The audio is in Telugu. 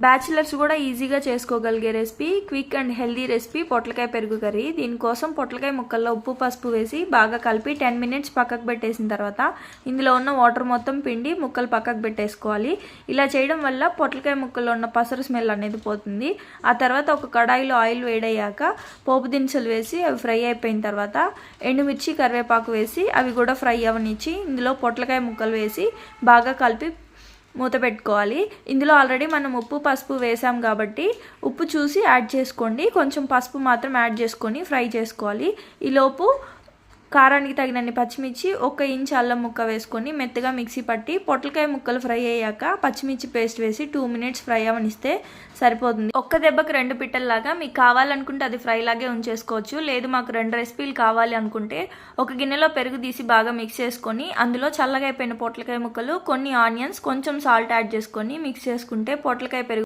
బ్యాచిలర్స్ కూడా ఈజీగా చేసుకోగలిగే recipe, quick and healthy recipe పొట్లకాయ పెరుగు కర్రీ. దీనికోసం పొట్లకాయ ముక్కల్లో ఉప్పు పసుపు వేసి బాగా కలిపి 10 మినిట్స్ పక్కకు పెట్టేసిన తర్వాత ఇందులో ఉన్న వాటర్ మొత్తం పిండి ముక్కలు పక్కకు పెట్టేసుకోవాలి. ఇలా చేయడం వల్ల పొట్లకాయ ముక్కల్లో ఉన్న పసరు స్మెల్ అనేది పోతుంది. ఆ తర్వాత ఒక కడాయిలో ఆయిల్ వేడయ్యాక పోపు దినుసులు వేసి అవి ఫ్రై అయిపోయిన తర్వాత ఎండుమిర్చి కరివేపాకు వేసి అవి కూడా ఫ్రై అవనిచ్చి ఇందులో పొట్లకాయ ముక్కలు వేసి బాగా కలిపి మూత పెట్టుకోవాలి. ఇందులో ఆల్రెడీ మనం ఉప్పు పసుపు వేసాం కాబట్టి ఉప్పు చూసి యాడ్ చేసుకోండి. కొంచెం పసుపు మాత్రం యాడ్ చేసుకొని ఫ్రై చేసుకోవాలి. ఈలోపు కారానికి తగినన్ని పచ్చిమిర్చి, 1 ఇంచ్ అల్లం ముక్క వేసుకొని మెత్తగా మిక్సీ పట్టి పొట్లకాయ ముక్కలు ఫ్రై అయ్యాక పచ్చిమిర్చి పేస్ట్ వేసి 2 మినిట్స్ ఫ్రై అవనిస్తే సరిపోతుంది. ఒక్క దెబ్బకి 2 పిట్టల్లాగా మీకు కావాలనుకుంటే అది ఫ్రై లాగే ఉంచేసుకోవచ్చు. లేదు మాకు 2 రెసిపీలు కావాలి అనుకుంటే ఒక గిన్నెలో పెరుగు తీసి బాగా మిక్స్ చేసుకొని అందులో చల్లగా అయిపోయిన పొట్లకాయ ముక్కలు, కొన్ని ఆనియన్స్, కొంచెం సాల్ట్ యాడ్ చేసుకొని మిక్స్ చేసుకుంటే పొట్లకాయ పెరుగు